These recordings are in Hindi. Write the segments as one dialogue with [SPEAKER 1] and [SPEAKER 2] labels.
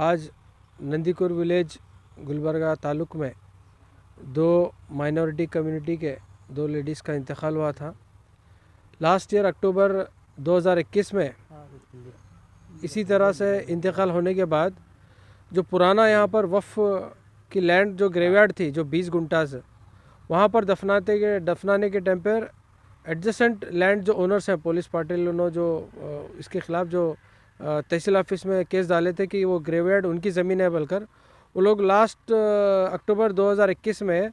[SPEAKER 1] आज नंदीकुर विलेज गुलबर्गा ताल्लुक में 2 माइनॉरिटी कम्युनिटी के 2 लेडीज़ का इंतकाल हुआ था। लास्ट ईयर अक्टूबर 2021 में इसी तरह से इंतकाल होने के बाद जो पुराना यहाँ पर वफ़ की लैंड जो ग्रेवयार्ड थी जो 20 गुंटास, वहाँ पर दफनाने के टाइम पर एडजेसेंट लैंड जो ओनर्स हैं पुलिस पार्टी ने जो इसके ख़िलाफ़ जो तहसील ऑफिस में केस डाले थे कि वो ग्रेवयार्ड उनकी ज़मीन है बोलकर, वो लोग लास्ट अक्टूबर 2021 में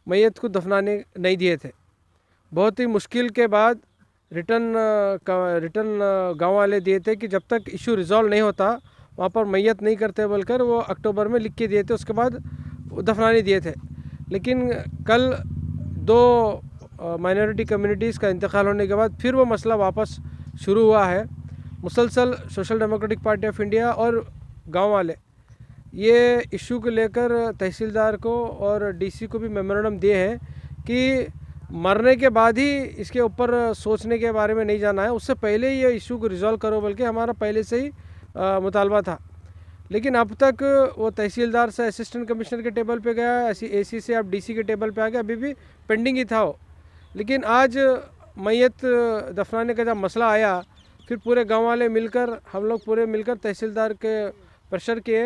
[SPEAKER 1] मैयत को दफनाने नहीं दिए थे। बहुत ही मुश्किल के बाद रिटर्न गांव वाले दिए थे कि जब तक इशू रिज़ॉल्व नहीं होता वहाँ पर मैयत नहीं करते बोलकर वो अक्टूबर में लिख के दिए थे, उसके बाद दफनाने दिए थे। लेकिन कल 2 माइनॉरिटी कम्युनिटीज़ का इंतकाल होने के बाद फिर वो मसला वापस शुरू हुआ है। मुसलसल social democratic party of India और गांव वाले ये इशू को लेकर तहसीलदार को और डीसी को भी मेमोरेंडम दिए हैं कि मरने के बाद ही इसके ऊपर सोचने के बारे में नहीं जाना है, उससे पहले ही ये इशू को रिज़ॉल्व करो बल्कि हमारा पहले से ही मुतालबा था। लेकिन अब तक वो तहसीलदार से असिस्टेंट कमिश्नर के टेबल पे गया, एसी से अब डीसी के टेबल पे आ गया, अभी भी पेंडिंग ही था वो। लेकिन आज मैयत दफनाने का जब मसला आया फिर पूरे गांव वाले मिलकर हम लोग पूरे मिलकर तहसीलदार के प्रेशर किए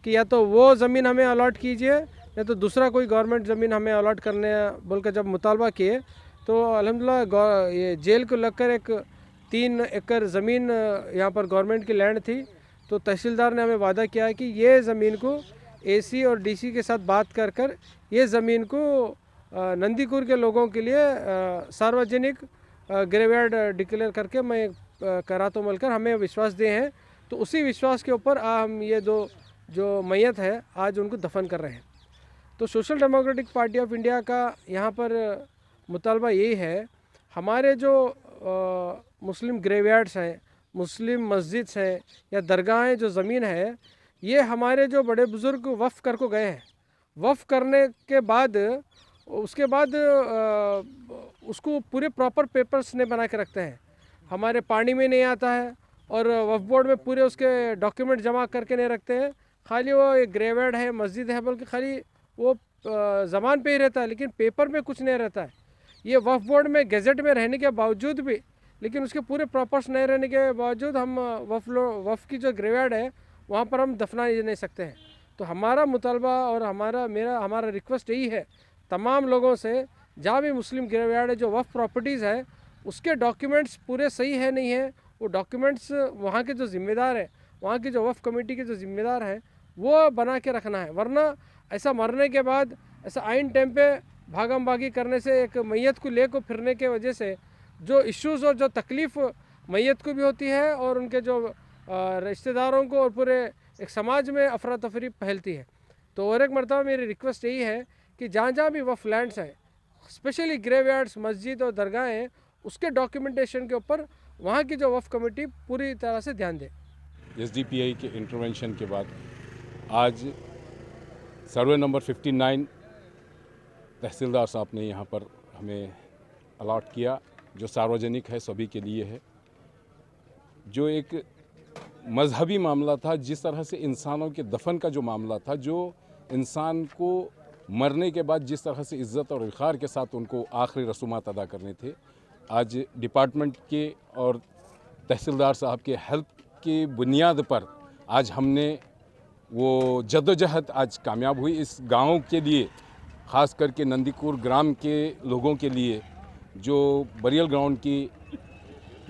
[SPEAKER 1] कि या तो वो ज़मीन हमें अलॉट कीजिए या तो दूसरा कोई गवर्नमेंट ज़मीन हमें अलॉट करने बोलकर जब मुतालबा किए तो अल्हम्दुलिल्लाह ये जेल को लगकर एक 3 एकड़ ज़मीन यहाँ पर गवर्नमेंट की लैंड थी, तो तहसीलदार ने हमें वादा किया है कि ये ज़मीन को एसी और डीसी के साथ बात कर ये ज़मीन को नंदीकुर के लोगों के लिए सार्वजनिक ग्रेवयार्ड डिक्लेयर करके मैं करा तो मिलकर हमें विश्वास दिए हैं। तो उसी विश्वास के ऊपर हम ये जो मैयत है आज उनको दफन कर रहे हैं। तो social democratic party of India का यहाँ पर मुतालबा यही है, हमारे जो मुस्लिम ग्रेवयार्ड्स हैं, मुस्लिम मस्जिद्स हैं या दरगाहें जो ज़मीन है, ये हमारे जो बड़े बुज़ुर्ग वफ़ कर को गए हैं, वफ़ करने के बाद उसके बाद उसको पूरे प्रॉपर पेपर्स नहीं बना के रखते हैं, हमारे पानी में नहीं आता है और वफ़ बोर्ड में पूरे उसके डॉक्यूमेंट जमा करके नहीं रखते हैं। खाली वो एक ग्रेवयार्ड है, मस्जिद है बल्कि खाली वो ज़बान पे ही रहता है लेकिन पेपर में कुछ नहीं रहता है। ये वफ़ बोर्ड में गज़ट में रहने के बावजूद भी, लेकिन उसके पूरे प्रॉपर्स नहीं रहने के बावजूद हम वफ़ की जो ग्रेवयार्ड है वहाँ पर हम दफना नहीं सकते हैं। तो हमारा मुतालबा और हमारा रिक्वेस्ट यही है तमाम लोगों से, जहाँ भी मुस्लिम ग्रेवयार्ड है जो वफ़ प्रॉपर्टीज़ है उसके डॉक्यूमेंट्स पूरे सही है नहीं है, वो डॉक्यूमेंट्स वहाँ के जो ज़िम्मेदार है, वहाँ की जो वफ़ कमेटी के जो ज़िम्मेदार हैं वो बना के रखना है। वरना ऐसा मरने के बाद ऐसा आइन टाइम पे भागम भागी करने से एक मैयत को ले को फिरने के वजह से जो इश्यूज़ और जो तकलीफ़ मैयत को भी होती है और उनके जो रिश्तेदारों को और पूरे एक समाज में अफरा तफरी फैलती है। तो और एक मरतबा मेरी रिक्वेस्ट यही है कि जहाँ जहाँ भी वफ़ लैंड्स हैं, स्पेशली ग्रेवयार्ड्स, मस्जिद और दरगाहें हैं, उसके डॉक्यूमेंटेशन के ऊपर वहाँ की जो वफ़ कमेटी पूरी तरह से ध्यान दे।
[SPEAKER 2] SDPI के इंटरवेंशन के बाद आज सर्वे नंबर 59 तहसीलदार साहब ने यहाँ पर हमें अलॉट किया, जो सार्वजनिक है, सभी के लिए है। जो एक मजहबी मामला था, जिस तरह से इंसानों के दफन का जो मामला था, जो इंसान को मरने के बाद जिस तरह से इज़्ज़त और वक़ार के साथ उनको आखिरी रसूमात अदा करने थे, आज डिपार्टमेंट के और तहसीलदार साहब के हेल्प की बुनियाद पर आज हमने वो जद्दोजहद आज कामयाब हुई। इस गांव के लिए, ख़ास करके नंदीकुर ग्राम के लोगों के लिए जो बरियल ग्राउंड की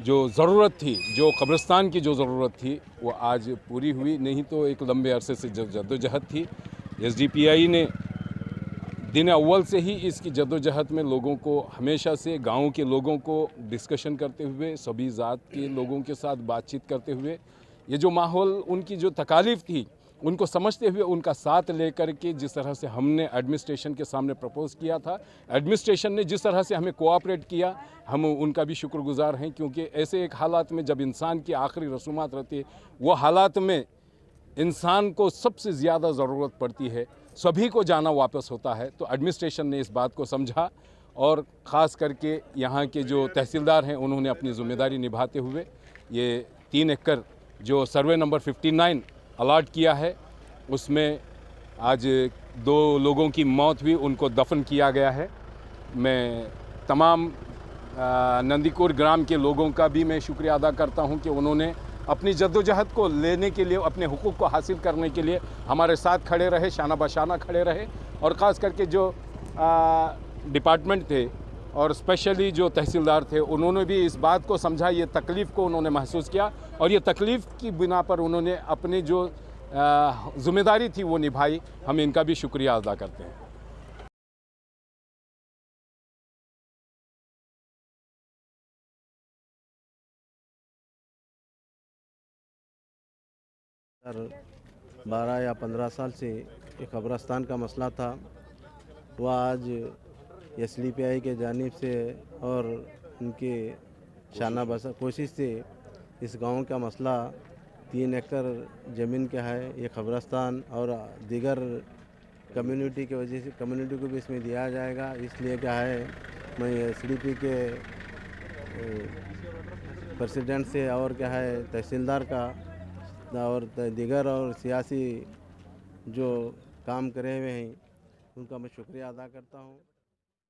[SPEAKER 2] जो ज़रूरत थी, जो कब्रिस्तान की जो ज़रूरत थी, वो आज पूरी हुई। नहीं तो एक लंबे अरसे से जद्दोजहद थी। SDPI ने दिन अव्वल से ही इसकी जद्दोजहद में लोगों को, हमेशा से गाँव के लोगों को डिस्कशन करते हुए, सभी ज़ात के लोगों के साथ बातचीत करते हुए, ये जो माहौल, उनकी जो तकालीफ थी उनको समझते हुए, उनका साथ लेकर के जिस तरह से हमने एडमिनिस्ट्रेशन के सामने प्रपोज़ किया था, एडमिनिस्ट्रेशन ने जिस तरह से हमें कोऑपरेट किया, हम उनका भी शुक्रगुजार हैं। क्योंकि ऐसे एक हालात में जब इंसान की आखिरी रसूमात रहती है, वो हालात में इंसान को सबसे ज़्यादा ज़रूरत पड़ती है, सभी को जाना वापस होता है। तो एडमिनिस्ट्रेशन ने इस बात को समझा और ख़ास करके यहाँ के जो तहसीलदार हैं उन्होंने अपनी ज़िम्मेदारी निभाते हुए ये 3 एकड़ जो सर्वे नंबर 59 अलॉट किया है, उसमें आज 2 लोगों की मौत हुई, उनको दफन किया गया है। मैं तमाम नंदीकुर ग्राम के लोगों का भी मैं शुक्रिया अदा करता हूं कि उन्होंने अपनी जद्दोजहद को लेने के लिए, अपने हुकूक को हासिल करने के लिए हमारे साथ खड़े रहे, शाना बशाना खड़े रहे। और ख़ास करके जो डिपार्टमेंट थे और स्पेशली जो तहसीलदार थे, उन्होंने भी इस बात को समझा, ये तकलीफ़ को उन्होंने महसूस किया और ये तकलीफ़ की बिना पर उन्होंने अपनी जो ज़िम्मेदारी थी वो निभाई। हम इनका भी शुक्रिया अदा करते हैं।
[SPEAKER 3] सर 12 या 15 साल से एक कब्रस्तान का मसला था, वह आज SDPI के जानिब से और उनके शाना बसा कोशिश से इस गांव का मसला 3 एकड़ ज़मीन का है। ये कब्रस्तान और दीगर कम्युनिटी की वजह से कम्युनिटी को भी इसमें दिया जाएगा। इसलिए क्या है, मैं SDP के प्रेसिडेंट से और क्या है तहसीलदार का और दीगर और सियासी जो काम करे हुए हैं उनका मैं शुक्रिया अदा करता हूँ।